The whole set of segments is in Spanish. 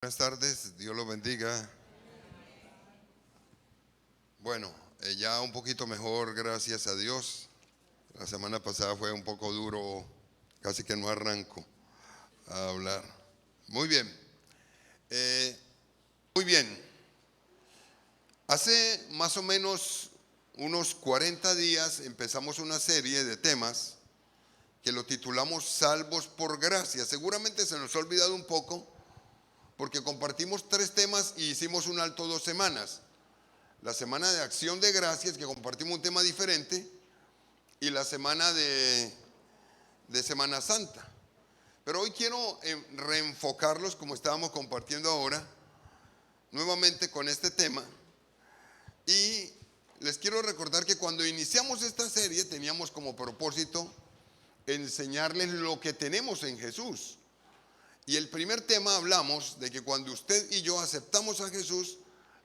Buenas tardes, Dios los bendiga. Bueno, ya un poquito mejor, gracias a Dios. La semana pasada fue un poco duro, casi que no arranco a hablar. Muy bien, muy bien. Hace más o menos unos 40 días empezamos una serie de temas que lo titulamos Salvos por Gracia. Seguramente se nos ha olvidado un poco porque compartimos 3 temas y hicimos un alto 2 semanas. La semana de Acción de Gracias, que compartimos un tema diferente, y la semana de Semana Santa. Pero hoy quiero reenfocarlos, como estábamos compartiendo ahora, nuevamente con este tema. Y les quiero recordar que cuando iniciamos esta serie teníamos como propósito enseñarles lo que tenemos en Jesús. Y el primer tema hablamos de que cuando usted y yo aceptamos a Jesús,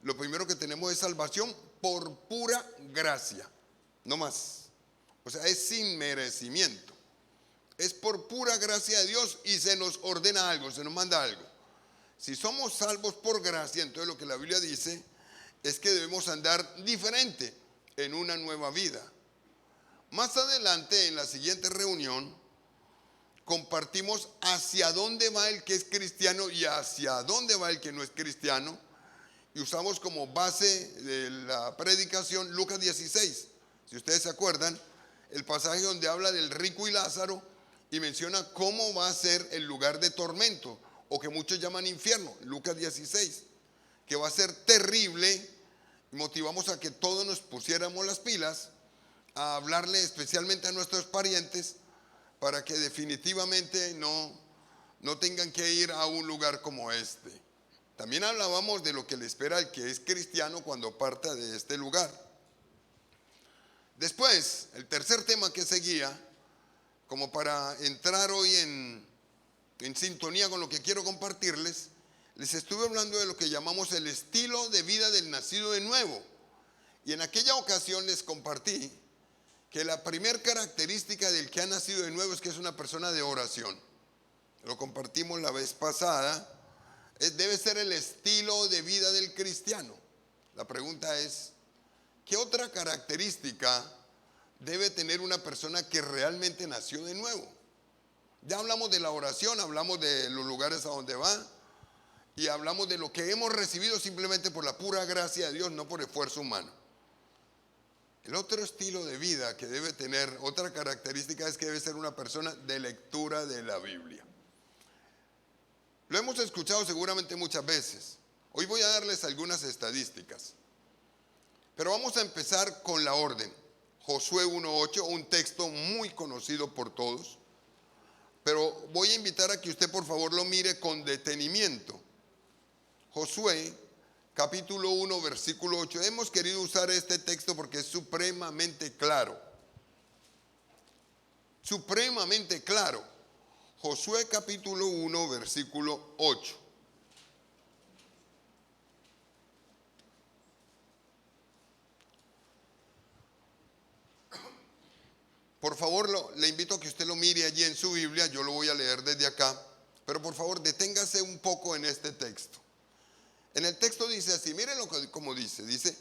lo primero que tenemos es salvación por pura gracia, no más. O sea, es sin merecimiento. Es por pura gracia de Dios y se nos ordena algo, se nos manda algo. Si somos salvos por gracia, entonces lo que la Biblia dice es que debemos andar diferente en una nueva vida. Más adelante, en la siguiente reunión, compartimos hacia dónde va el que es cristiano y hacia dónde va el que no es cristiano. Y usamos como base de la predicación Lucas 16. Si ustedes se acuerdan, el pasaje donde habla del rico y Lázaro y menciona cómo va a ser el lugar de tormento, o que muchos llaman infierno, Lucas 16, que va a ser terrible. Motivamos a que todos nos pusiéramos las pilas, a hablarle especialmente a nuestros parientes, para que definitivamente no tengan que ir a un lugar como este. También hablábamos de lo que le espera al que es cristiano cuando parta de este lugar. Después, el tercer tema que seguía, como para entrar hoy en sintonía con lo que quiero compartirles, les estuve hablando de lo que llamamos el estilo de vida del nacido de nuevo. Y en aquella ocasión les compartí que la primera característica del que ha nacido de nuevo es que es una persona de oración. Lo compartimos la vez pasada. Debe ser el estilo de vida del cristiano. La pregunta es, ¿qué otra característica debe tener una persona que realmente nació de nuevo? Ya hablamos de la oración, hablamos de los lugares a donde va y hablamos de lo que hemos recibido simplemente por la pura gracia de Dios, no por esfuerzo humano. El otro estilo de vida que debe tener, otra característica, es que debe ser una persona de lectura de la Biblia. Lo hemos escuchado seguramente muchas veces. Hoy voy a darles algunas estadísticas. Pero vamos a empezar con la orden. Josué 1:8, un texto muy conocido por todos. Pero voy a invitar a que usted por favor lo mire con detenimiento. Josué capítulo 1, versículo 8. Hemos querido usar este texto porque es supremamente claro. Supremamente claro. Josué capítulo 1, versículo 8. Por favor, le invito a que usted lo mire allí en su Biblia. Yo lo voy a leer desde acá. Pero por favor, deténgase un poco en este texto. En el texto dice así, miren como dice. Dice,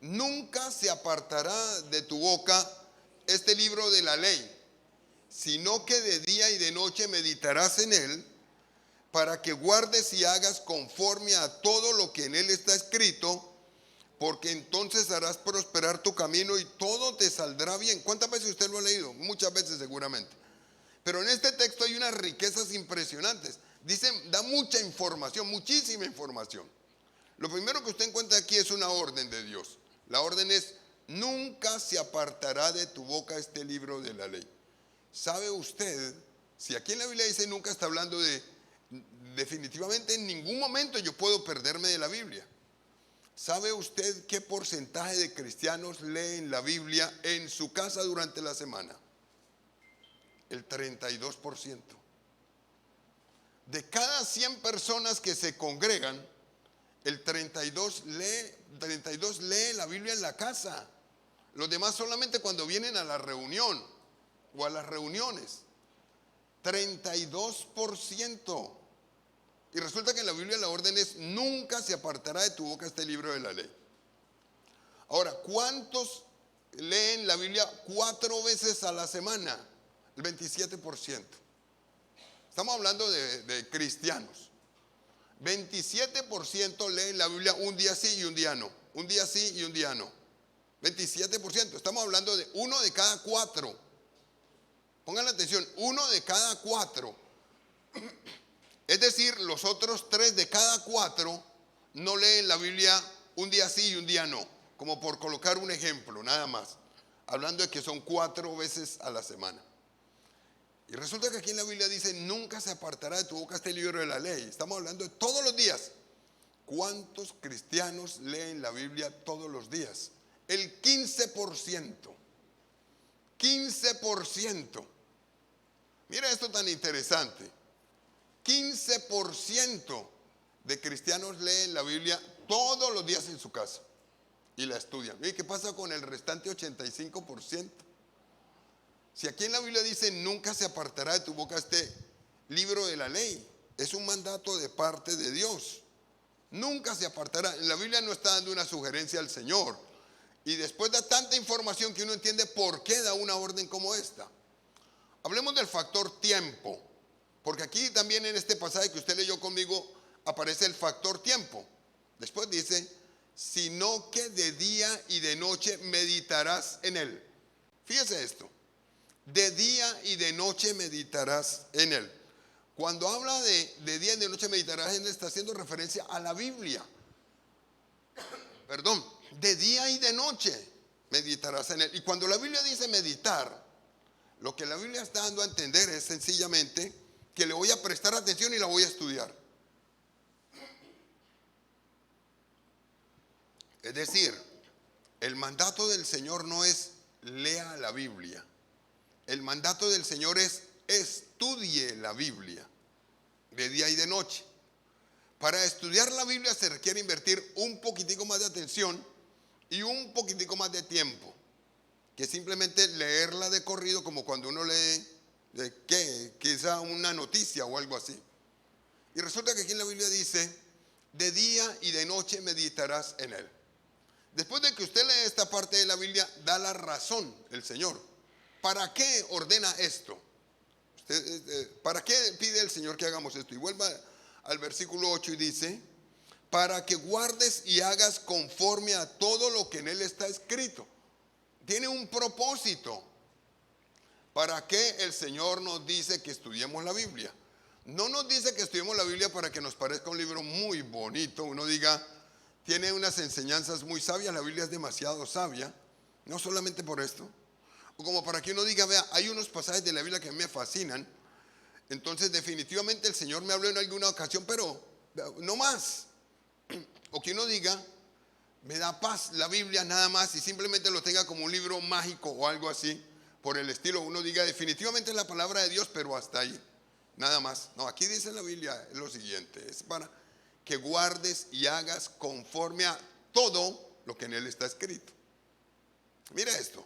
nunca se apartará de tu boca este libro de la ley, sino que de día y de noche meditarás en él, para que guardes y hagas conforme a todo lo que en él está escrito, porque entonces harás prosperar tu camino y todo te saldrá bien. ¿Cuántas veces usted lo ha leído? Muchas veces seguramente. Pero en este texto hay unas riquezas impresionantes. Dice, da mucha información, muchísima información. Lo primero que usted encuentra aquí es una orden de Dios. La orden es, nunca se apartará de tu boca este libro de la ley. ¿Sabe usted, si aquí en la Biblia dice nunca, está hablando de definitivamente en ningún momento yo puedo perderme de la Biblia? ¿Sabe usted qué porcentaje de cristianos leen la Biblia en su casa durante la semana? El 32%. De cada 100 personas que se congregan, el 32 lee la Biblia en la casa. Los demás solamente cuando vienen a la reunión o a las reuniones. 32%. Y resulta que en la Biblia la orden es: nunca se apartará de tu boca este libro de la ley. Ahora, ¿cuántos leen la Biblia 4 veces a la semana? El 27%. Estamos hablando de cristianos. 27% leen la Biblia un día sí y un día no. Un día sí y un día no. 27%. Estamos hablando de 1 de cada 4. Pongan atención, 1 de cada 4. Es decir, los otros 3 de cada 4 no leen la Biblia un día sí y un día no. Como por colocar un ejemplo, nada más. Hablando de que son 4 veces a la semana. Y resulta que aquí en la Biblia dice: nunca se apartará de tu boca este libro de la ley. Estamos hablando de todos los días. ¿Cuántos cristianos leen la Biblia todos los días? El 15%. 15%. Mira esto tan interesante. 15% de cristianos leen la Biblia todos los días en su casa y la estudian. ¿Y qué pasa con el restante 85%? Si aquí en la Biblia dice: nunca se apartará de tu boca este libro de la ley, es un mandato de parte de Dios. Nunca se apartará. La Biblia no está dando una sugerencia al Señor. Y después da tanta información que uno entiende por qué da una orden como esta. Hablemos del factor tiempo. Porque aquí también en este pasaje que usted leyó conmigo aparece el factor tiempo. Después dice: sino que de día y de noche meditarás en él. Fíjese esto. De día y de noche meditarás en él. Cuando habla de día y de noche meditarás en él, está haciendo referencia a la Biblia. Perdón, de día y de noche meditarás en él. Y cuando la Biblia dice meditar, lo que la Biblia está dando a entender es sencillamente que le voy a prestar atención y la voy a estudiar. Es decir, el mandato del Señor no es lea la Biblia. El mandato del Señor es estudie la Biblia de día y de noche. Para estudiar la Biblia se requiere invertir un poquitico más de atención y un poquitico más de tiempo que simplemente leerla de corrido, como cuando uno lee quizá una noticia o algo así. Y resulta que aquí en la Biblia dice: de día y de noche meditarás en él. Después de que usted lee esta parte de la Biblia, da la razón el Señor. ¿Para qué ordena esto? ¿Para qué pide el Señor que hagamos esto? Y vuelva al versículo 8 y dice: para que guardes y hagas conforme a todo lo que en él está escrito. Tiene un propósito. ¿Para qué el Señor nos dice que estudiemos la Biblia? No nos dice que estudiemos la Biblia para que nos parezca un libro muy bonito. Uno diga: tiene unas enseñanzas muy sabias, la Biblia es demasiado sabia. No solamente por esto. O como para que uno diga: vea, hay unos pasajes de la Biblia que me fascinan. Entonces definitivamente el Señor me habló en alguna ocasión, pero no más. O que uno diga: me da paz la Biblia nada más, y simplemente lo tenga como un libro mágico o algo así, por el estilo. Uno diga: definitivamente es la palabra de Dios, pero hasta ahí, nada más. No, aquí dice la Biblia lo siguiente: es para que guardes y hagas conforme a todo lo que en él está escrito. Mira esto.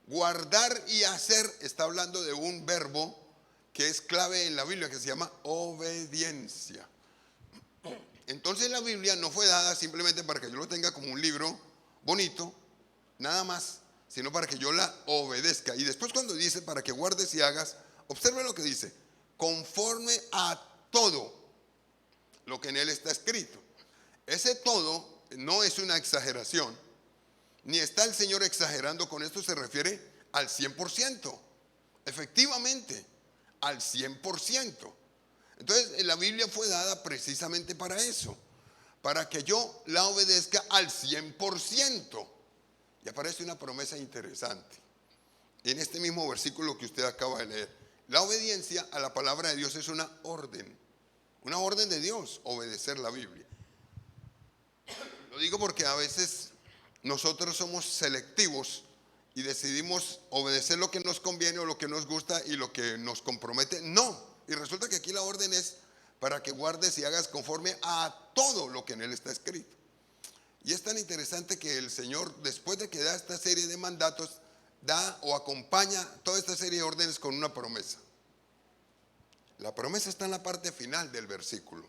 Guardar y hacer está hablando de un verbo que es clave en la Biblia, que se llama obediencia. Entonces la Biblia no fue dada simplemente para que yo lo tenga como un libro bonito, nada más, sino para que yo la obedezca. Y después, cuando dice para que guardes y hagas, observe lo que dice: conforme a todo lo que en él está escrito. Ese todo no es una exageración, ni está el Señor exagerando con esto. Se refiere al 100%, efectivamente, al 100%. Entonces la Biblia fue dada precisamente para eso, para que yo la obedezca al 100%. Y aparece una promesa interesante en este mismo versículo que usted acaba de leer. La obediencia a la palabra de Dios es una orden de Dios, obedecer la Biblia. Lo digo porque a veces nosotros somos selectivos y decidimos obedecer lo que nos conviene o lo que nos gusta y lo que nos compromete no. Y resulta que aquí la orden es para que guardes y hagas conforme a todo lo que en él está escrito. Y es tan interesante que el Señor, después de que da esta serie de mandatos, da o acompaña toda esta serie de órdenes con una promesa. La promesa está en la parte final del versículo.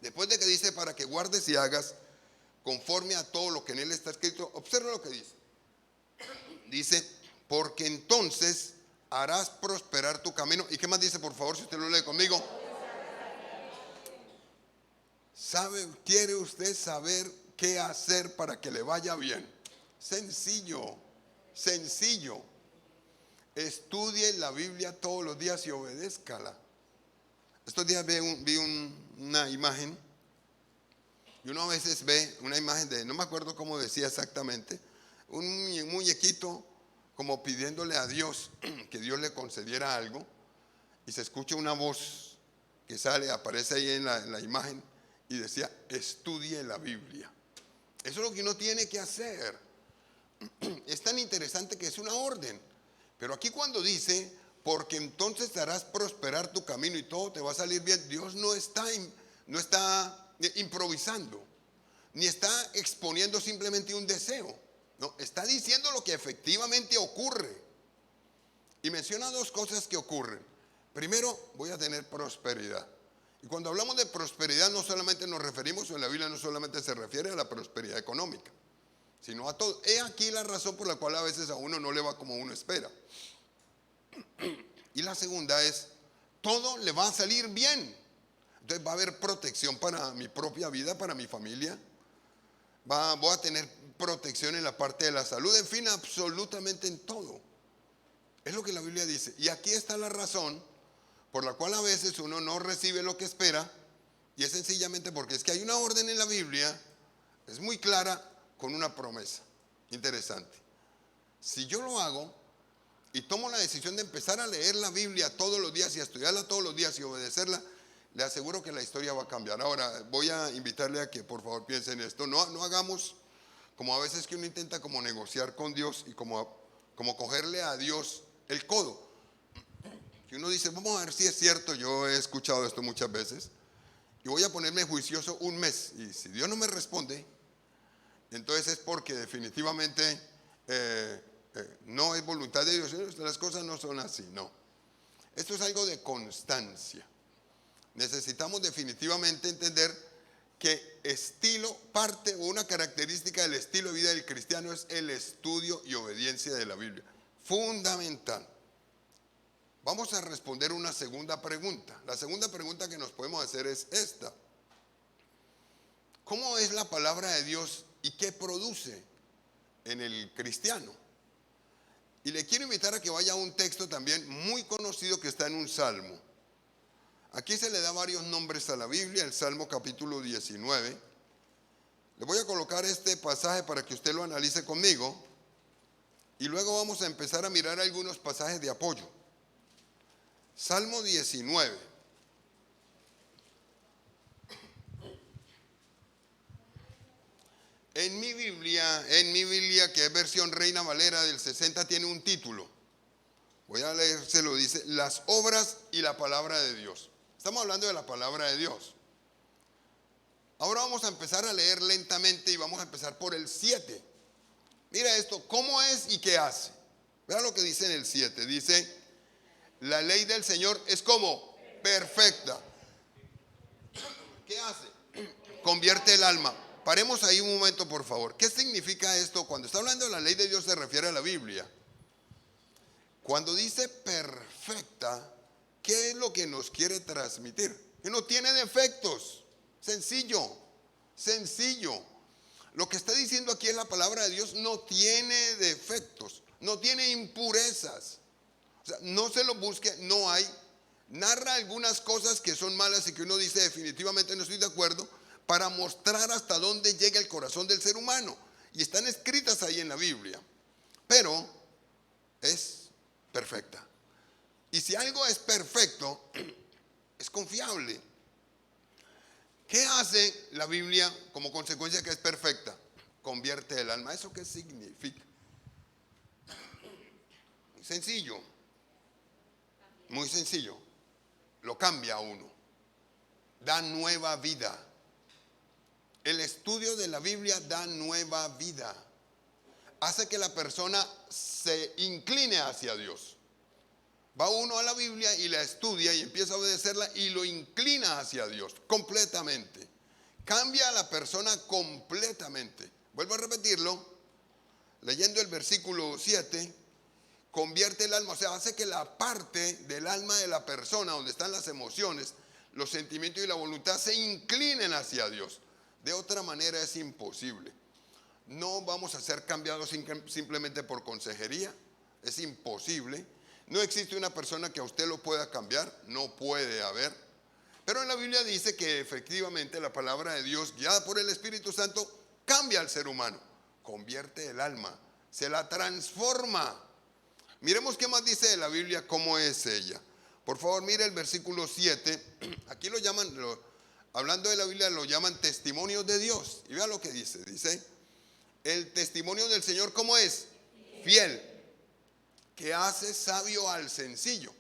Después de que dice para que guardes y hagas conforme a todo lo que en él está escrito, observa lo que dice. Dice, porque entonces harás prosperar tu camino. ¿Y qué más dice, por favor, si usted lo lee conmigo? ¿Quiere usted saber qué hacer para que le vaya bien? Sencillo, sencillo. Estudie la Biblia todos los días y obedézcala. Estos días vi una imagen, y uno a veces ve una imagen de, no me acuerdo cómo decía exactamente, un muñequito como pidiéndole a Dios que Dios le concediera algo, y se escucha una voz que aparece ahí en la imagen, y decía, estudie la Biblia. Eso es lo que uno tiene que hacer. Es tan interesante que es una orden. Pero aquí cuando dice, porque entonces te harás prosperar tu camino y todo te va a salir bien, Dios no está improvisando, ni está exponiendo simplemente un deseo. No, está diciendo lo que efectivamente ocurre. Y menciona dos cosas que ocurren. Primero, voy a tener prosperidad. Y cuando hablamos de prosperidad no solamente nos referimos, en la Biblia no solamente se refiere a la prosperidad económica, sino a todo. He aquí la razón por la cual a veces a uno no le va como uno espera. Y la segunda es, todo le va a salir bien. Entonces va a haber protección para mi propia vida, para mi familia. Voy a tener protección en la parte de la salud, en fin, absolutamente en todo. Es lo que la Biblia dice. Y aquí está la razón por la cual a veces uno no recibe lo que espera, y es sencillamente porque es que hay una orden en la Biblia, es muy clara, con una promesa. Interesante. Si yo lo hago y tomo la decisión de empezar a leer la Biblia todos los días y a estudiarla todos los días y obedecerla, le aseguro que la historia va a cambiar. Ahora, voy a invitarle a que por favor piense en esto. No hagamos como a veces que uno intenta como negociar con Dios y como cogerle a Dios el codo. Que uno dice, vamos a ver si es cierto, yo he escuchado esto muchas veces, y voy a ponerme juicioso un mes, y si Dios no me responde, entonces es porque definitivamente no es voluntad de Dios, las cosas no son así, no. Esto es algo de constancia. Necesitamos definitivamente entender que parte o una característica del estilo de vida del cristiano es el estudio y obediencia de la Biblia. Fundamental. Vamos a responder una segunda pregunta. La segunda pregunta que nos podemos hacer es esta. ¿Cómo es la palabra de Dios y qué produce en el cristiano? Y le quiero invitar a que vaya a un texto también muy conocido que está en un salmo. Aquí se le da varios nombres a la Biblia, el Salmo capítulo 19. Le voy a colocar este pasaje para que usted lo analice conmigo, y luego vamos a empezar a mirar algunos pasajes de apoyo. Salmo 19. En mi Biblia, que es versión Reina Valera del 60, tiene un título. Voy a leérselo, dice, las obras y la palabra de Dios. Estamos hablando de la palabra de Dios. Ahora vamos a empezar a leer lentamente y vamos a empezar por el 7. Mira esto, ¿cómo es y qué hace? Vean lo que dice en el 7. Dice, la ley del Señor es como perfecta. ¿Qué hace? Convierte el alma. Paremos ahí un momento, por favor. ¿Qué significa esto? Cuando está hablando de la ley de Dios se refiere a la Biblia. Cuando dice perfecta, ¿qué es lo que nos quiere transmitir? Que no tiene defectos. Sencillo, sencillo. Lo que está diciendo aquí es la palabra de Dios no tiene defectos, no tiene impurezas. O sea, no se lo busque, no hay. Narra algunas cosas que son malas y que uno dice definitivamente no estoy de acuerdo, para mostrar hasta dónde llega el corazón del ser humano. Y están escritas ahí en la Biblia. Pero es perfecta. Y si algo es perfecto, es confiable. ¿Qué hace la Biblia como consecuencia que es perfecta? Convierte el alma. ¿Eso qué significa? Muy sencillo. Muy sencillo. Lo cambia a uno. Da nueva vida. El estudio de la Biblia da nueva vida. Hace que la persona se incline hacia Dios. Va uno a la Biblia y la estudia y empieza a obedecerla y lo inclina hacia Dios completamente. Cambia a la persona completamente. Vuelvo a repetirlo, leyendo el versículo 7, convierte el alma, o sea, hace que la parte del alma de la persona, donde están las emociones, los sentimientos y la voluntad, se inclinen hacia Dios. De otra manera es imposible. No vamos a ser cambiados simplemente por consejería, es imposible. No existe una persona que a usted lo pueda cambiar, no puede haber. Pero en la Biblia dice que efectivamente la palabra de Dios, guiada por el Espíritu Santo, cambia al ser humano, convierte el alma, se la transforma. Miremos qué más dice de la Biblia, cómo es ella. Por favor, mire el versículo 7. Aquí lo llaman, hablando de la Biblia, lo llaman testimonios de Dios. Y vea lo que dice. Dice, el testimonio del Señor, ¿cómo es? Fiel, que hace sabio al sencillo.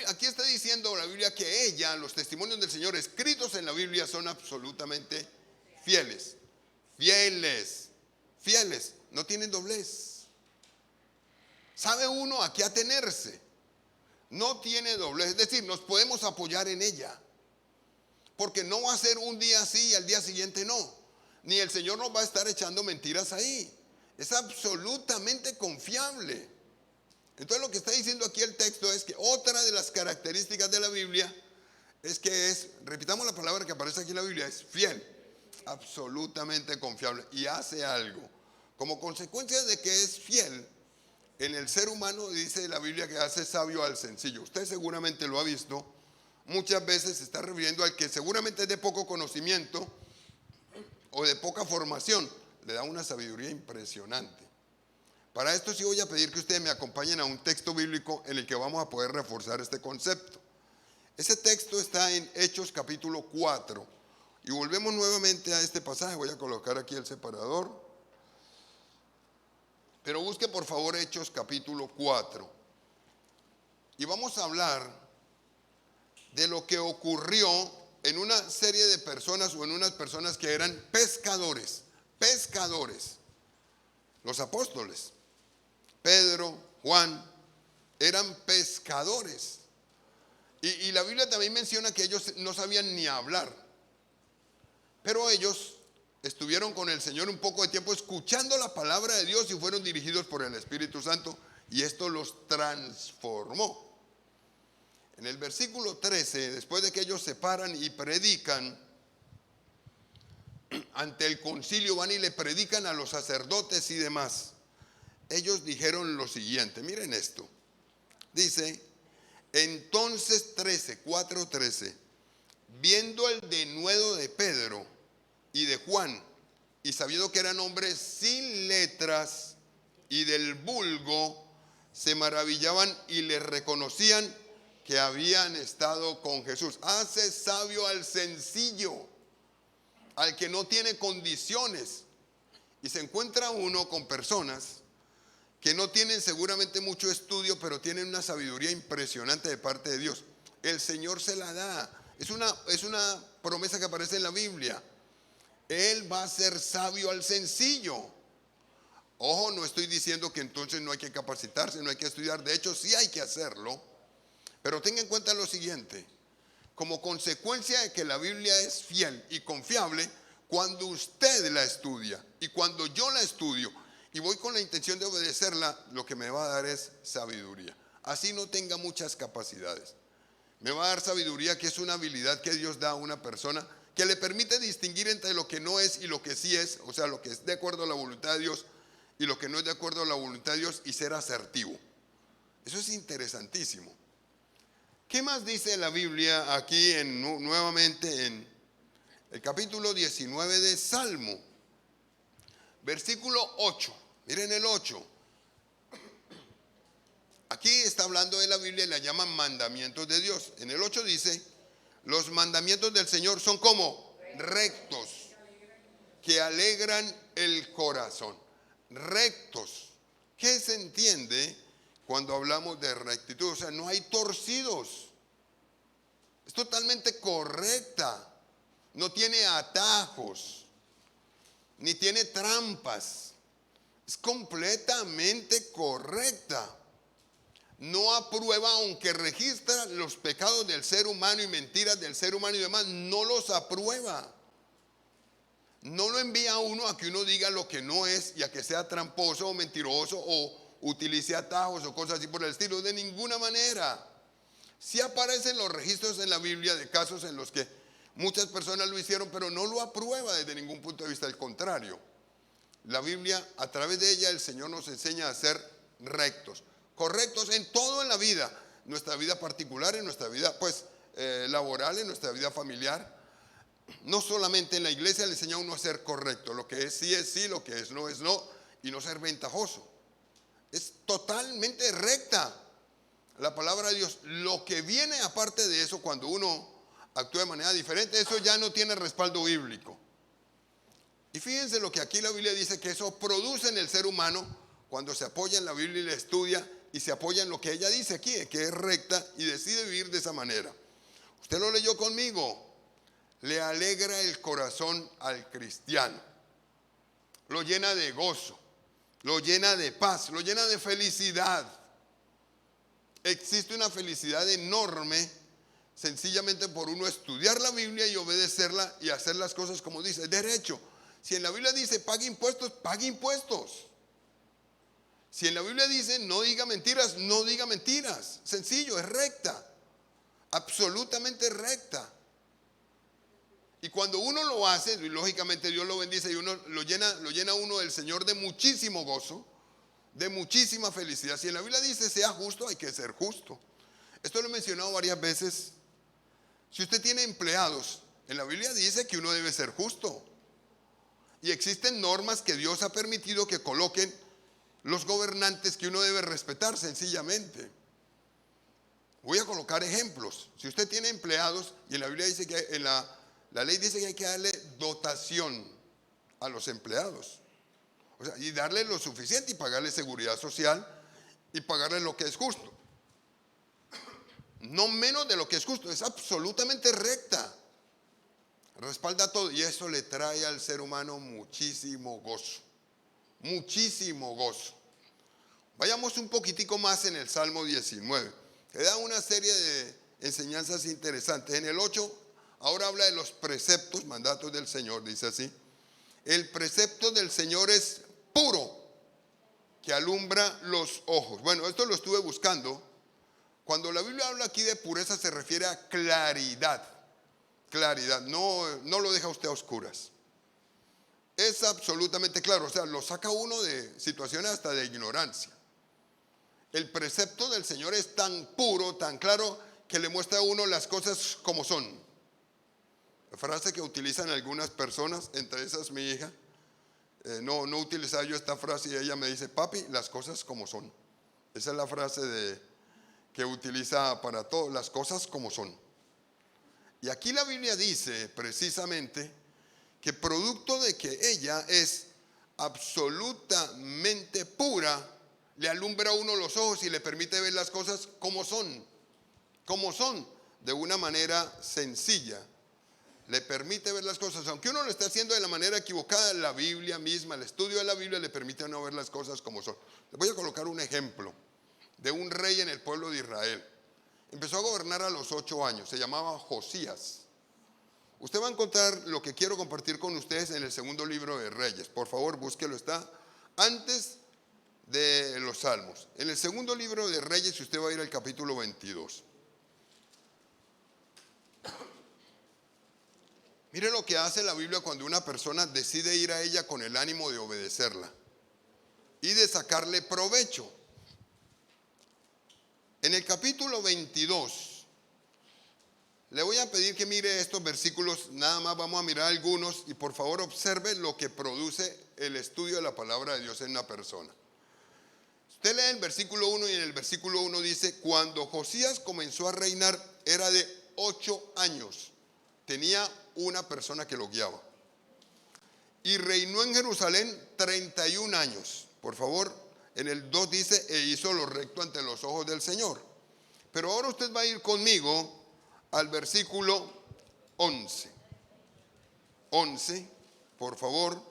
Aquí está diciendo la Biblia que ella, los testimonios del Señor escritos en la Biblia son absolutamente fieles. Fieles, fieles, no tienen doblez. ¿Sabe uno a qué atenerse? No tiene doblez, es decir, nos podemos apoyar en ella. Porque no va a ser un día sí y al día siguiente no. Ni el Señor nos va a estar echando mentiras ahí. Es absolutamente confiable. Entonces lo que está diciendo aquí el texto es que otra de las características de la Biblia es que repitamos la palabra que aparece aquí en la Biblia, es fiel, absolutamente confiable y hace algo. Como consecuencia de que es fiel, en el ser humano dice la Biblia que hace sabio al sencillo. Usted seguramente lo ha visto, muchas veces se está refiriendo al que seguramente es de poco conocimiento o de poca formación, le da una sabiduría impresionante. Para esto sí voy a pedir que ustedes me acompañen a un texto bíblico en el que vamos a poder reforzar este concepto. Ese texto está en Hechos capítulo 4. Y volvemos nuevamente a este pasaje. Voy a colocar aquí el separador. Pero busque por favor Hechos capítulo 4. Y vamos a hablar de lo que ocurrió en una serie de personas o en unas personas que eran pescadores. Pescadores. Los apóstoles, Pedro, Juan, eran pescadores. Y la Biblia también menciona que ellos no sabían ni hablar. Pero ellos estuvieron con el Señor un poco de tiempo escuchando la palabra de Dios y fueron dirigidos por el Espíritu Santo y esto los transformó. En el versículo 13, después de que ellos se paran y predican, ante el concilio van y le predican a los sacerdotes y demás. Ellos dijeron lo siguiente, miren esto. Dice, entonces 4:13, viendo el denuedo de Pedro y de Juan, y sabiendo que eran hombres sin letras y del vulgo, se maravillaban y les reconocían que habían estado con Jesús. Hace sabio al sencillo, al que no tiene condiciones. Y se encuentra uno con personas que no tienen seguramente mucho estudio, pero tienen una sabiduría impresionante de parte de Dios. El Señor se la da. Es una promesa que aparece en la Biblia. Él va a ser sabio al sencillo. Ojo, no estoy diciendo que entonces no hay que capacitarse, no hay que estudiar. De hecho, sí hay que hacerlo. Pero tenga en cuenta lo siguiente. Como consecuencia de que la Biblia es fiel y confiable, cuando usted la estudia y cuando yo la estudio y voy con la intención de obedecerla, lo que me va a dar es sabiduría. Así no tenga muchas capacidades. Me va a dar sabiduría, que es una habilidad que Dios da a una persona que le permite distinguir entre lo que no es y lo que sí es, o sea, lo que es de acuerdo a la voluntad de Dios y lo que no es de acuerdo a la voluntad de Dios, y ser asertivo. Eso es interesantísimo. ¿Qué más dice la Biblia aquí nuevamente en el capítulo 19 de Salmo? Versículo 8. Miren el 8. Aquí está hablando de la Biblia y la llaman mandamientos de Dios. En el 8 dice, los mandamientos del Señor son como rectos, que alegran el corazón. Rectos. ¿Qué se entiende cuando hablamos de rectitud? O sea, no hay torcidos. Es totalmente correcta. No tiene atajos, ni tiene trampas. Es completamente correcta. no aprueba, aunque registra los pecados del ser humano y mentiras del ser humano y demás, no los aprueba. No lo envía a uno a que uno diga lo que no es y a que sea tramposo o mentiroso o utilice atajos o cosas así por el estilo, de ninguna manera. Sí aparecen los registros en la Biblia de casos en los que muchas personas lo hicieron, pero no lo aprueba desde ningún punto de vista, al contrario. La Biblia, a través de ella, el Señor nos enseña a ser rectos, correctos en todo en la vida, nuestra vida particular, en nuestra vida laboral, en nuestra vida familiar. No solamente en la iglesia le enseña a uno a ser correcto, lo que es sí, lo que es no, y no ser ventajoso. Es totalmente recta la palabra de Dios. Lo que viene aparte de eso, cuando uno actúa de manera diferente, eso ya no tiene respaldo bíblico. Y fíjense lo que aquí la Biblia dice, que eso produce en el ser humano cuando se apoya en la Biblia y la estudia y se apoya en lo que ella dice aquí, que es recta, y decide vivir de esa manera. Usted lo leyó conmigo. Le alegra el corazón al cristiano, lo llena de gozo, lo llena de paz, lo llena de felicidad. Existe una felicidad enorme sencillamente por uno estudiar la Biblia y obedecerla y hacer las cosas como dice, derecho. Si en la Biblia dice pague impuestos, pague impuestos. Si en la Biblia dice no diga mentiras, no diga mentiras. Sencillo, es recta, absolutamente recta. Y cuando uno lo hace, y lógicamente Dios lo bendice y uno lo llena uno del Señor de muchísimo gozo, de muchísima felicidad. Si en la Biblia dice sea justo, hay que ser justo. Esto lo he mencionado varias veces. Si usted tiene empleados, en la Biblia dice que uno debe ser justo. Y existen normas que Dios ha permitido que coloquen los gobernantes que uno debe respetar sencillamente. Voy a colocar ejemplos. Si usted tiene empleados, y en la Biblia dice que la ley dice que hay que darle dotación a los empleados. O sea, y darle lo suficiente y pagarle seguridad social y pagarle lo que es justo. No menos de lo que es justo, es absolutamente recta. Respalda todo y eso le trae al ser humano muchísimo gozo. Muchísimo gozo. Vayamos un poquitico más en el Salmo 19, que da una serie de enseñanzas interesantes. En el 8 ahora habla de los preceptos, mandatos del Señor, dice así. El precepto del Señor es puro, que alumbra los ojos. Bueno, esto lo estuve buscando. Cuando la Biblia habla aquí de pureza se refiere a claridad. Claridad, no lo deja usted a oscuras. Es absolutamente claro, o sea, lo saca uno de situaciones hasta de ignorancia. El precepto del Señor es tan puro, tan claro, que le muestra a uno las cosas como son. La frase que utilizan algunas personas, entre esas mi hija, no utilizaba yo esta frase y ella me dice, papi, las cosas como son. Esa es la frase que utiliza para todo, las cosas como son. Y aquí la Biblia dice precisamente que producto de que ella es absolutamente pura, le alumbra a uno los ojos y le permite ver las cosas como son, de una manera sencilla. Le permite ver las cosas, aunque uno lo esté haciendo de la manera equivocada, la Biblia misma, el estudio de la Biblia le permite a uno ver las cosas como son. Les voy a colocar un ejemplo de un rey en el pueblo de Israel. Empezó a gobernar a los 8 años, se llamaba Josías. Usted va a encontrar lo que quiero compartir con ustedes en el segundo libro de Reyes. Por favor, búsquelo, está antes de los Salmos. En el segundo libro de Reyes, usted va a ir al capítulo 22. Mire lo que hace la Biblia cuando una persona decide ir a ella con el ánimo de obedecerla y de sacarle provecho. En el capítulo 22, le voy a pedir que mire estos versículos, nada más vamos a mirar algunos y por favor observe lo que produce el estudio de la palabra de Dios en una persona. Usted lee el versículo 1 y en el versículo 1 dice, cuando Josías comenzó a reinar era de 8 años, tenía una persona que lo guiaba. Y reinó en Jerusalén 31 años. Por favor, en el 2 dice, e hizo lo recto ante los ojos del Señor. Pero ahora usted va a ir conmigo al versículo 11. 11, por favor.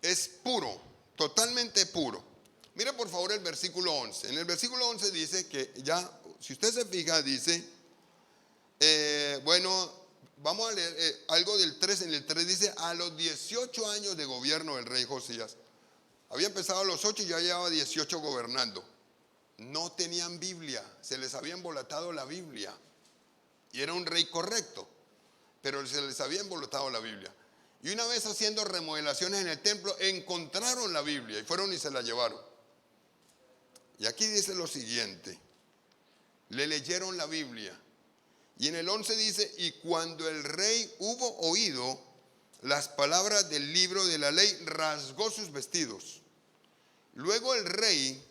Es puro, totalmente puro. Mira por favor el versículo 11. En el versículo 11 dice que ya, si usted se fija, dice, bueno, vamos a leer algo del 3. En el 3 dice, a los 18 años de gobierno del rey Josías. Había empezado a los 8 y ya llevaba 18 gobernando. No tenían Biblia, se les había embolatado la Biblia. Y era un rey correcto, pero se les había embolatado la Biblia. Y una vez haciendo remodelaciones en el templo, encontraron la Biblia y fueron y se la llevaron. Y aquí dice lo siguiente, le leyeron la Biblia. Y en el 11 dice, y cuando el rey hubo oído las palabras del libro de la ley, rasgó sus vestidos. Luego el rey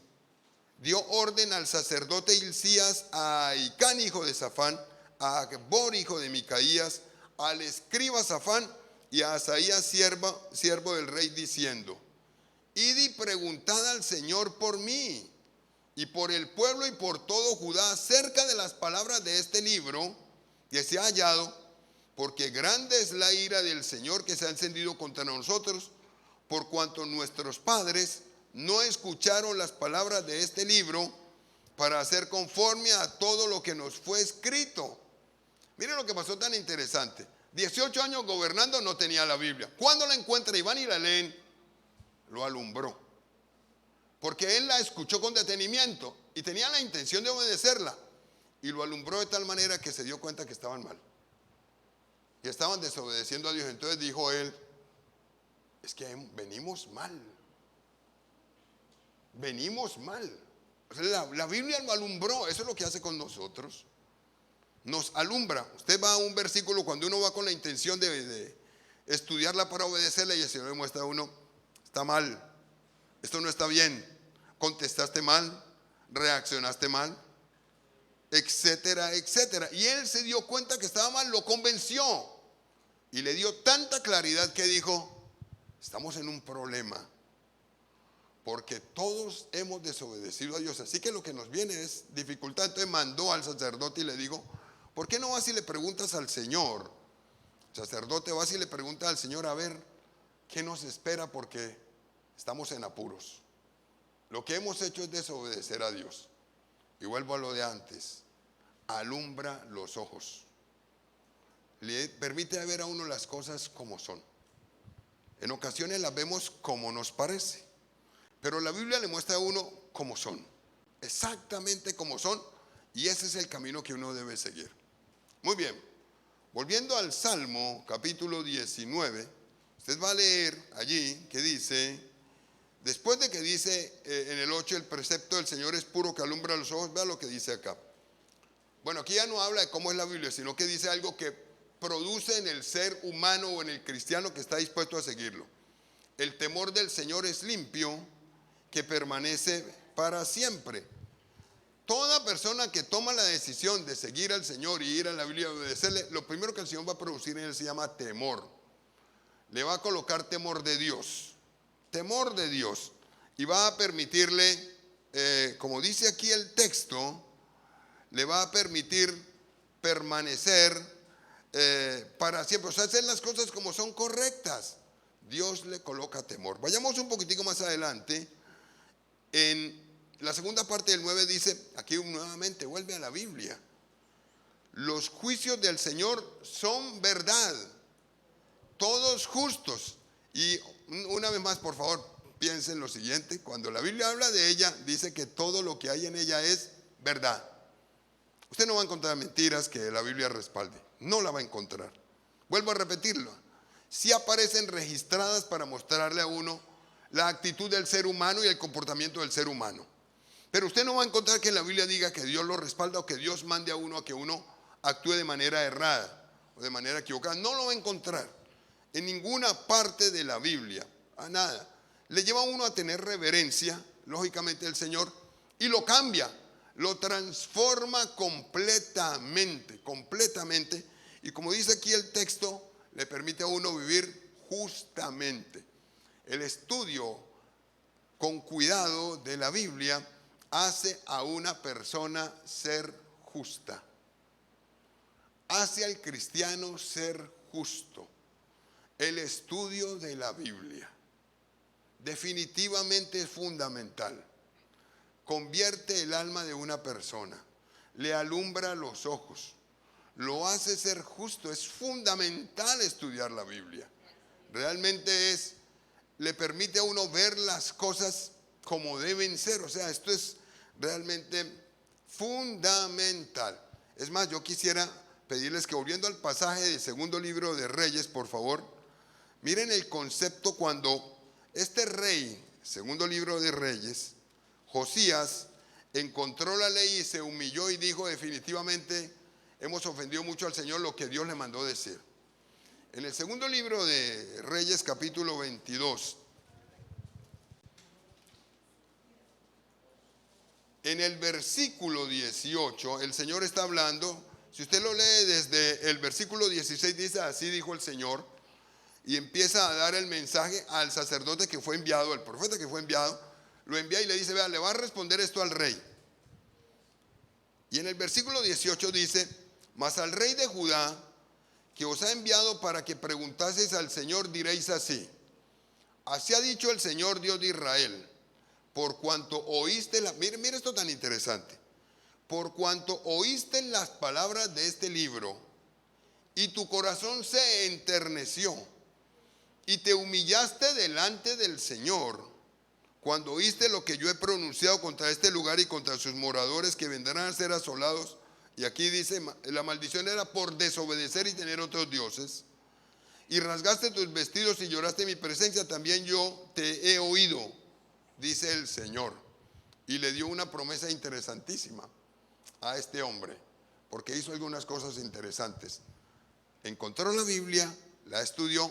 dio orden al sacerdote Hilcías, a Ahicán, hijo de Safán, a Acbor, hijo de Micaías, al escriba Safán y a Asaías, siervo del rey, diciendo, id y preguntad al Señor por mí y por el pueblo y por todo Judá acerca de las palabras de este libro que se ha hallado, porque grande es la ira del Señor que se ha encendido contra nosotros, por cuanto nuestros padres no escucharon las palabras de este libro para hacer conforme a todo lo que nos fue escrito. Miren lo que pasó tan interesante. 18 años gobernando, no tenía la Biblia. Cuando la encuentra y van y la leen, lo alumbró. Porque él la escuchó con detenimiento y tenía la intención de obedecerla. Y lo alumbró de tal manera que se dio cuenta que estaban mal. Que estaban desobedeciendo a Dios. Entonces dijo él, es que venimos mal. Venimos mal. O sea, la Biblia lo alumbró. Eso es lo que hace con nosotros. Nos alumbra. Usted va a un versículo cuando uno va con la intención de estudiarla para obedecerla y el Señor le muestra a uno, está mal, esto no está bien, contestaste mal, reaccionaste mal, etcétera, etcétera. Y él se dio cuenta que estaba mal, lo convenció y le dio tanta claridad que dijo, estamos en un problema porque todos hemos desobedecido a Dios, así que lo que nos viene es dificultad. Entonces mandó al sacerdote y le dijo, ¿por qué no vas y le preguntas al Señor? El sacerdote va y le pregunta al Señor, a ver, ¿qué nos espera? Porque estamos en apuros. Lo que hemos hecho es desobedecer a Dios. Y vuelvo a lo de antes, alumbra los ojos. Le permite ver a uno las cosas como son. En ocasiones las vemos como nos parece, pero la Biblia le muestra a uno como son, exactamente como son, y ese es el camino que uno debe seguir. Muy bien, volviendo al Salmo capítulo 19, usted va a leer allí que dice, después de que dice en el 8, el precepto del Señor es puro que alumbra los ojos, vea lo que dice acá. Bueno, aquí ya no habla de cómo es la Biblia, sino que dice algo que produce en el ser humano o en el cristiano que está dispuesto a seguirlo. El temor del Señor es limpio, que permanece para siempre. Toda persona que toma la decisión de seguir al Señor y ir a la Biblia y obedecerle, lo primero que el Señor va a producir en él se llama temor. Le va a colocar temor de Dios. Temor de Dios. Y va a permitirle, como dice aquí el texto, le va a permitir permanecer para siempre. O sea, hacer las cosas como son correctas. Dios le coloca temor. Vayamos un poquitico más adelante. En la segunda parte del 9 dice, aquí nuevamente vuelve a la Biblia. Los juicios del Señor son verdad, todos justos. Y una vez más, por favor, piensen lo siguiente. Cuando la Biblia habla de ella, dice que todo lo que hay en ella es verdad. Usted no va a encontrar mentiras que la Biblia respalde. No la va a encontrar. Vuelvo a repetirlo. Sí aparecen registradas para mostrarle a uno la actitud del ser humano y el comportamiento del ser humano. Pero usted no va a encontrar que en la Biblia diga que Dios lo respalda o que Dios mande a uno a que uno actúe de manera errada o de manera equivocada. No lo va a encontrar en ninguna parte de la Biblia. A nada. Le lleva a uno a tener reverencia, lógicamente, del Señor, y lo cambia, lo transforma completamente, completamente. Y como dice aquí el texto, le permite a uno vivir justamente. El estudio con cuidado de la Biblia hace a una persona ser justa. Hace al cristiano ser justo. El estudio de la Biblia definitivamente es fundamental. convierte el alma de una persona, le alumbra los ojos, lo hace ser justo. Es fundamental estudiar la Biblia. Realmente le permite a uno ver las cosas como deben ser. O sea, esto es realmente fundamental. Es más, yo quisiera pedirles que, volviendo al pasaje del segundo libro de Reyes, por favor, miren el concepto cuando este rey, segundo libro de Reyes, Josías, encontró la ley y se humilló y dijo: definitivamente hemos ofendido mucho al Señor, lo que Dios le mandó decir. En el segundo libro de Reyes, capítulo 22, en el versículo 18, el Señor está hablando. Si usted lo lee desde el versículo 16, dice: así dijo el Señor, y empieza a dar el mensaje al sacerdote que fue enviado, al profeta que fue enviado, lo envía y le dice: vea, le va a responder esto al rey. Y en el versículo 18 dice: mas al rey de Judá, que os ha enviado para que preguntaseis al Señor, diréis así: así ha dicho el Señor Dios de Israel, por cuanto oíste mire esto tan interesante, por cuanto oíste las palabras de este libro, y tu corazón se enterneció, y te humillaste delante del Señor, cuando oíste lo que yo he pronunciado contra este lugar y contra sus moradores, que vendrán a ser asolados. Y aquí dice, la maldición era por desobedecer y tener otros dioses. Y rasgaste tus vestidos y lloraste en mi presencia, también yo te he oído, dice el Señor. Y le dio una promesa interesantísima a este hombre, porque hizo algunas cosas interesantes. Encontró la Biblia, la estudió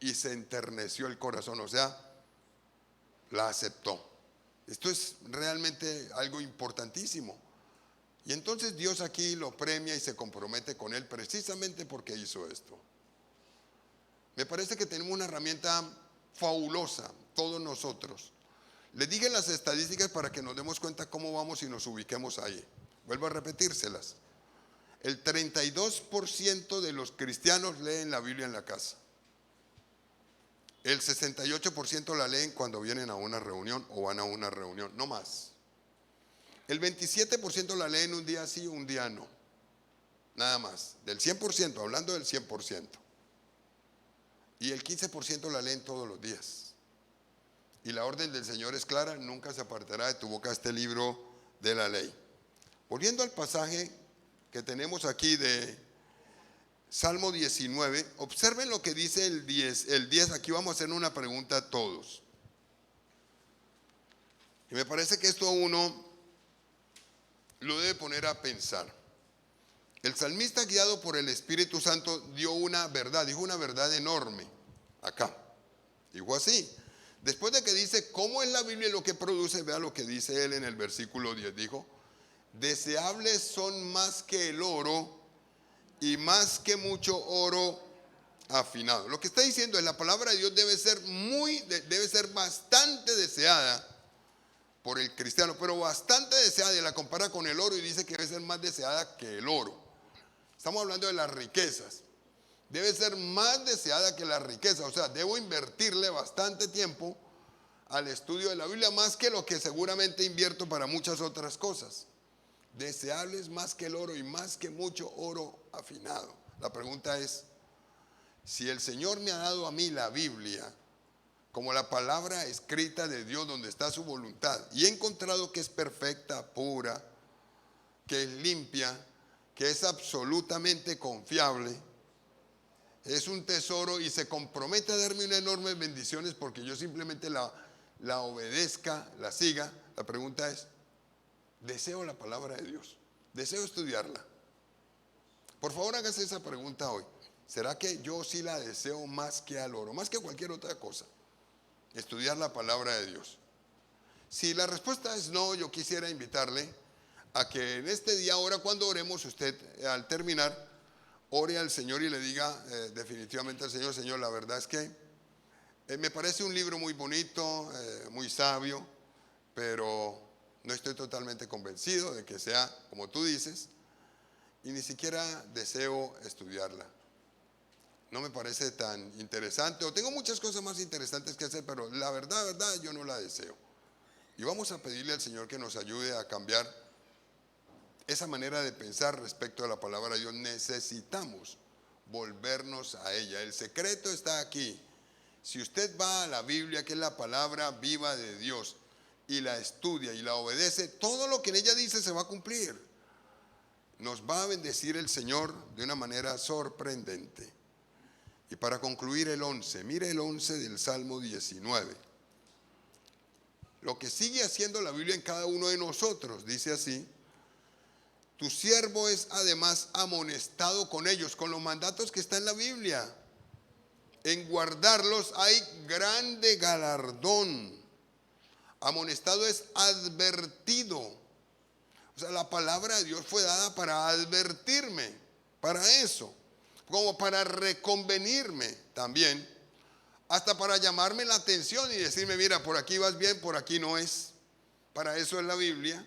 y se enterneció el corazón, o sea, la aceptó. Esto es realmente algo importantísimo. Y entonces Dios aquí lo premia y se compromete con él precisamente porque hizo esto. Me parece que tenemos una herramienta fabulosa, todos nosotros. Les dije las estadísticas para que nos demos cuenta cómo vamos y nos ubiquemos ahí. Vuelvo a repetírselas. El 32% de los cristianos leen la Biblia en la casa. El 68% la leen cuando vienen a una reunión o van a una reunión, no más. El 27% la leen un día sí, un día no. Nada más. Del 100%, hablando del 100%. Y el 15% la leen todos los días. Y la orden del Señor es clara: nunca se apartará de tu boca este libro de la ley. Volviendo al pasaje que tenemos aquí de Salmo 19, observen lo que dice el 10. El 10, aquí vamos a hacer una pregunta a todos. Y me parece que esto a uno lo debe poner a pensar. El salmista, guiado por el Espíritu Santo, dio una verdad, dijo una verdad enorme acá. Dijo así: después de que dice cómo es la Biblia y lo que produce, vea lo que dice él en el versículo 10. Dijo: deseables son más que el oro y más que mucho oro afinado. Lo que está diciendo es: la palabra de Dios debe ser bastante deseada por el cristiano, pero bastante deseada, y la compara con el oro y dice que debe ser más deseada que el oro. Estamos hablando de las riquezas. Debe ser más deseada que la riqueza, o sea, debo invertirle bastante tiempo al estudio de la Biblia, más que lo que seguramente invierto para muchas otras cosas. Deseables más que el oro y más que mucho oro afinado. La pregunta es: si el Señor me ha dado a mí la Biblia como la palabra escrita de Dios, donde está su voluntad, y he encontrado que es perfecta, pura, que es limpia, que es absolutamente confiable, es un tesoro y se compromete a darme unas enormes bendiciones porque yo simplemente la obedezca, la siga. La pregunta es: deseo la palabra de Dios, deseo estudiarla. Por favor, hágase esa pregunta hoy. ¿Será que yo sí la deseo más que al oro, más que cualquier otra cosa? Estudiar la palabra de Dios. Si la respuesta es no, yo quisiera invitarle a que en este día, ahora cuando oremos, usted al terminar, ore al Señor y le diga definitivamente al Señor: Señor, la verdad es que me parece un libro muy bonito, muy sabio, pero no estoy totalmente convencido de que sea como tú dices, y ni siquiera deseo estudiarla. No me parece tan interesante, o tengo muchas cosas más interesantes que hacer, pero la verdad, yo no la deseo. Y vamos a pedirle al Señor que nos ayude a cambiar esa manera de pensar respecto a la palabra de Dios. Necesitamos volvernos a ella. El secreto está aquí. Si usted va a la Biblia, que es la palabra viva de Dios, y la estudia y la obedece, todo lo que en ella dice se va a cumplir. Nos va a bendecir el Señor de una manera sorprendente. Y para concluir el 11, mire el 11 del Salmo 19. Lo que sigue haciendo la Biblia en cada uno de nosotros, dice así: tu siervo es además amonestado con ellos, con los mandatos que están en la Biblia. En guardarlos hay grande galardón. Amonestado es advertido. O sea, la palabra de Dios fue dada para advertirme, para eso, como para reconvenirme también, hasta para llamarme la atención y decirme, mira, por aquí vas bien, por aquí no es. Para eso es la Biblia.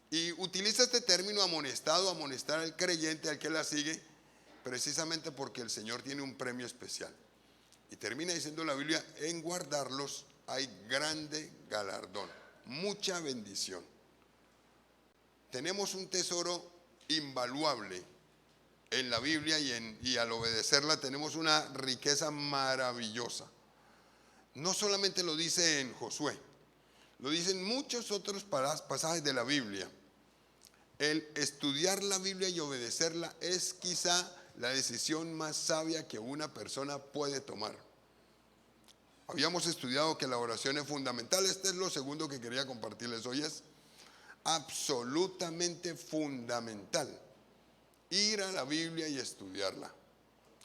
Y utiliza este término amonestado, amonestar al creyente, al que la sigue, precisamente porque el Señor tiene un premio especial. Y termina diciendo la Biblia, en guardarlos hay grande galardón, mucha bendición. Tenemos un tesoro invaluable en la Biblia y al obedecerla tenemos una riqueza maravillosa. No solamente lo dice en Josué, lo dicen muchos otros pasajes de la Biblia. El estudiar la Biblia y obedecerla es quizá la decisión más sabia que una persona puede tomar. Habíamos estudiado que la oración es fundamental. Este es lo segundo que quería compartirles hoy. Es absolutamente fundamental ir a la Biblia y estudiarla.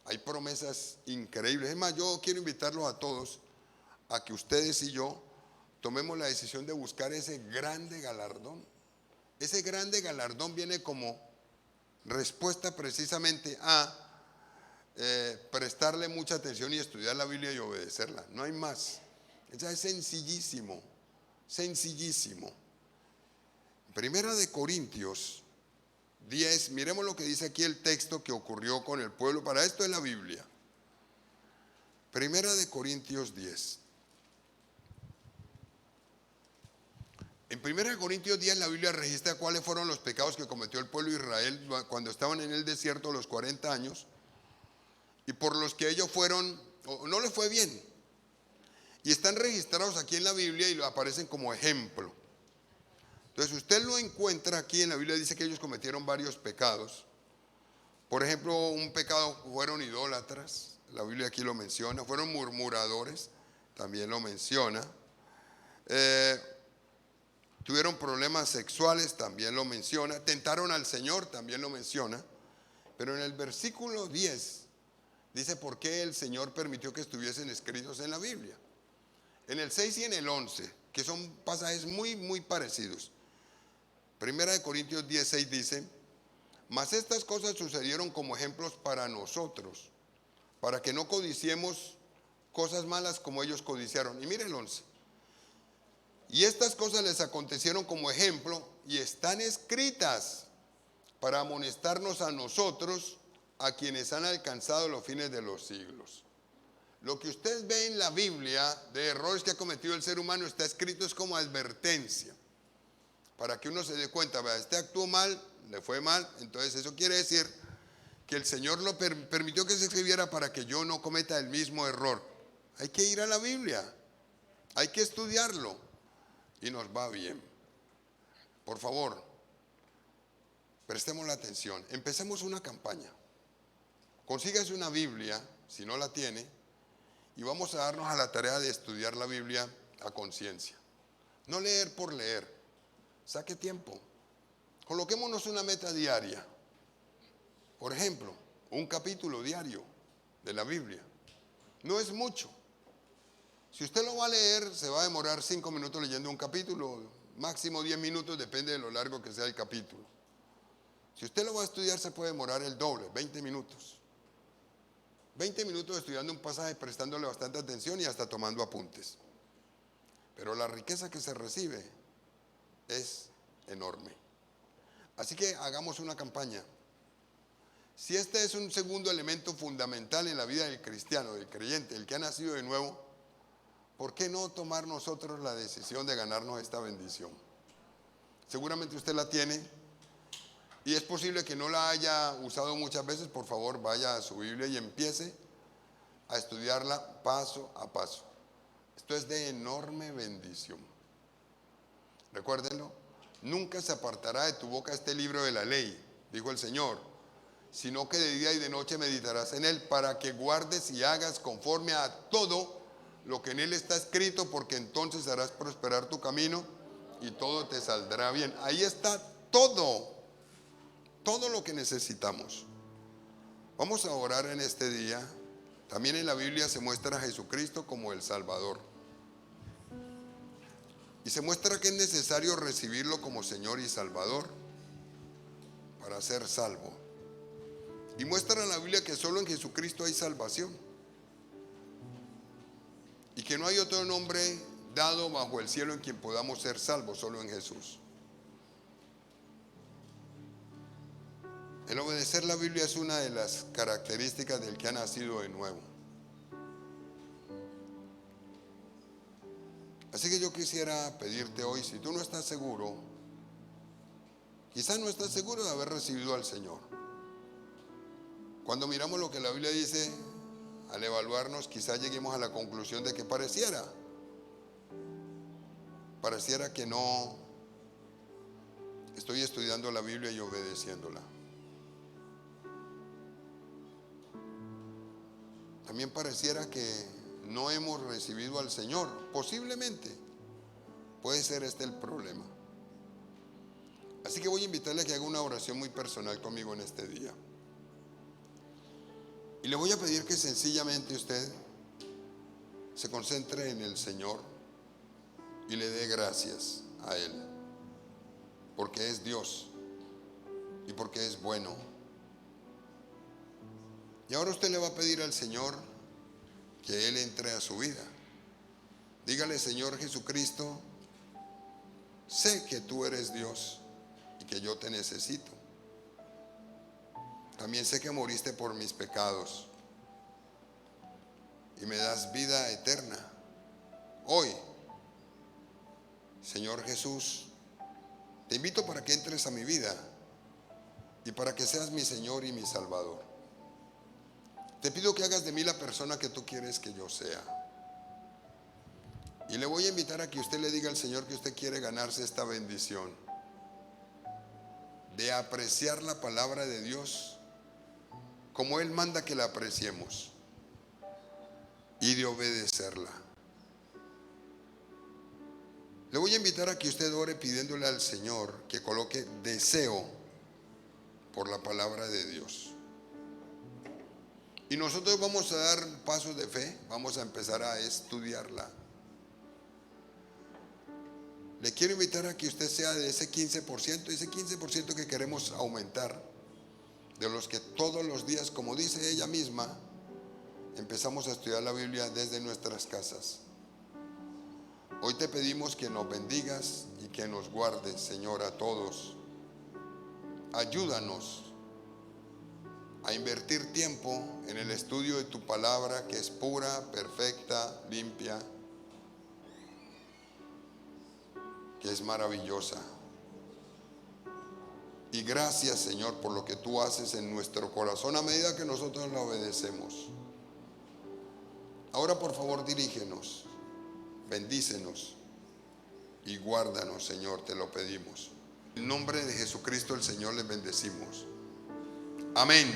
Hay promesas increíbles. Es más, yo quiero invitarlos a todos a que ustedes y yo tomemos la decisión de buscar ese grande galardón. Ese grande galardón viene como respuesta precisamente a prestarle mucha atención y estudiar la Biblia y obedecerla. No hay más. Eso es sencillísimo, sencillísimo. Primera de Corintios 10, miremos lo que dice aquí el texto que ocurrió con el pueblo. Para esto es la Biblia. Primera de Corintios 10. En 1 Corintios 10 la Biblia registra cuáles fueron los pecados que cometió el pueblo de Israel cuando estaban en el desierto los 40 años y por los que ellos fueron, no les fue bien. Y están registrados aquí en la Biblia y aparecen como ejemplo. Entonces usted lo encuentra aquí en la Biblia, dice que ellos cometieron varios pecados. Por ejemplo, un pecado, fueron idólatras, la Biblia aquí lo menciona, fueron murmuradores, también lo menciona. Tuvieron problemas sexuales, también lo menciona. Tentaron al Señor, también lo menciona. Pero en el versículo 10 dice por qué el Señor permitió que estuviesen escritos en la Biblia. En el 6 y en el 11, que son pasajes muy, muy parecidos. Primera de Corintios 10:6 dice: mas estas cosas sucedieron como ejemplos para nosotros, para que no codiciemos cosas malas como ellos codiciaron. Y miren el 11. Y estas cosas les acontecieron como ejemplo y están escritas para amonestarnos a nosotros, a quienes han alcanzado los fines de los siglos. Lo que usted ve en la Biblia de errores que ha cometido el ser humano está escrito es como advertencia, para que uno se dé cuenta, vea, este actuó mal, le fue mal, entonces eso quiere decir que el Señor lo permitió que se escribiera para que yo no cometa el mismo error. Hay que ir a la Biblia, hay que estudiarlo y nos va bien. Por favor, prestemos la atención, empecemos una campaña. Consígase una Biblia, si no la tiene, y vamos a darnos a la tarea de estudiar la Biblia a conciencia. No leer por leer. Saque tiempo. Coloquémonos una meta diaria. Por ejemplo, un capítulo diario de la Biblia. No es mucho. Si usted lo va a leer, se va a demorar 5 minutos leyendo un capítulo, máximo 10 minutos, depende de lo largo que sea el capítulo. Si usted lo va a estudiar, se puede demorar el doble, 20 minutos. 20 minutos estudiando un pasaje, prestándole bastante atención y hasta tomando apuntes. Pero la riqueza que se recibe es enorme. Así que hagamos una campaña. Si este es un segundo elemento fundamental en la vida del cristiano, del creyente, el que ha nacido de nuevo, ¿por qué no tomar nosotros la decisión de ganarnos esta bendición? Seguramente usted la tiene y es posible que no la haya usado muchas veces. Por favor, vaya a su Biblia y empiece a estudiarla paso a paso. Esto es de enorme bendición. Recuérdenlo, nunca se apartará de tu boca este libro de la ley, dijo el Señor, sino que de día y de noche meditarás en él para que guardes y hagas conforme a todo lo que en él está escrito, porque entonces harás prosperar tu camino y todo te saldrá bien. Ahí está todo lo que necesitamos. Vamos a orar en este día. También en la Biblia se muestra a Jesucristo como el Salvador. Y se muestra que es necesario recibirlo como Señor y Salvador para ser salvo. Y muestra la Biblia que solo en Jesucristo hay salvación. Y que no hay otro nombre dado bajo el cielo en quien podamos ser salvos, solo en Jesús. El obedecer la Biblia es una de las características del que ha nacido de nuevo. Así que yo quisiera pedirte hoy, si tú no estás seguro, quizás no estás seguro de haber recibido al Señor. Cuando miramos lo que la Biblia dice, al evaluarnos, quizás lleguemos a la conclusión de que pareciera que no estoy estudiando la Biblia y obedeciéndola. También pareciera que no hemos recibido al Señor. Posiblemente puede ser este el problema. Así que voy a invitarle a que haga una oración muy personal conmigo en este día. Y le voy a pedir que sencillamente usted se concentre en el Señor y le dé gracias a Él, porque es Dios y porque es bueno. Y ahora usted le va a pedir al Señor que Él entre a su vida. Dígale: Señor Jesucristo, sé que tú eres Dios y que yo te necesito. También sé que moriste por mis pecados y me das vida eterna. Hoy, Señor Jesús, te invito para que entres a mi vida y para que seas mi Señor y mi Salvador. Te pido que hagas de mí la persona que tú quieres que yo sea. Y le voy a invitar a que usted le diga al Señor que usted quiere ganarse esta bendición de apreciar la palabra de Dios como Él manda que la apreciemos y de obedecerla. Le voy a invitar a que usted ore pidiéndole al Señor que coloque deseo por la palabra de Dios. Y nosotros vamos a dar pasos de fe, vamos a empezar a estudiarla. Le quiero invitar a que usted sea de ese 15% que queremos aumentar, de los que todos los días, como dice ella misma, empezamos a estudiar la Biblia desde nuestras casas. Hoy te pedimos que nos bendigas y que nos guardes, Señor, a todos. Ayúdanos a invertir tiempo en el estudio de tu palabra, que es pura, perfecta, limpia, que es maravillosa. Y gracias, Señor, por lo que tú haces en nuestro corazón a medida que nosotros la obedecemos. Ahora, por favor, dirígenos, bendícenos y guárdanos, Señor, te lo pedimos. En nombre de Jesucristo el Señor les bendecimos. Amén.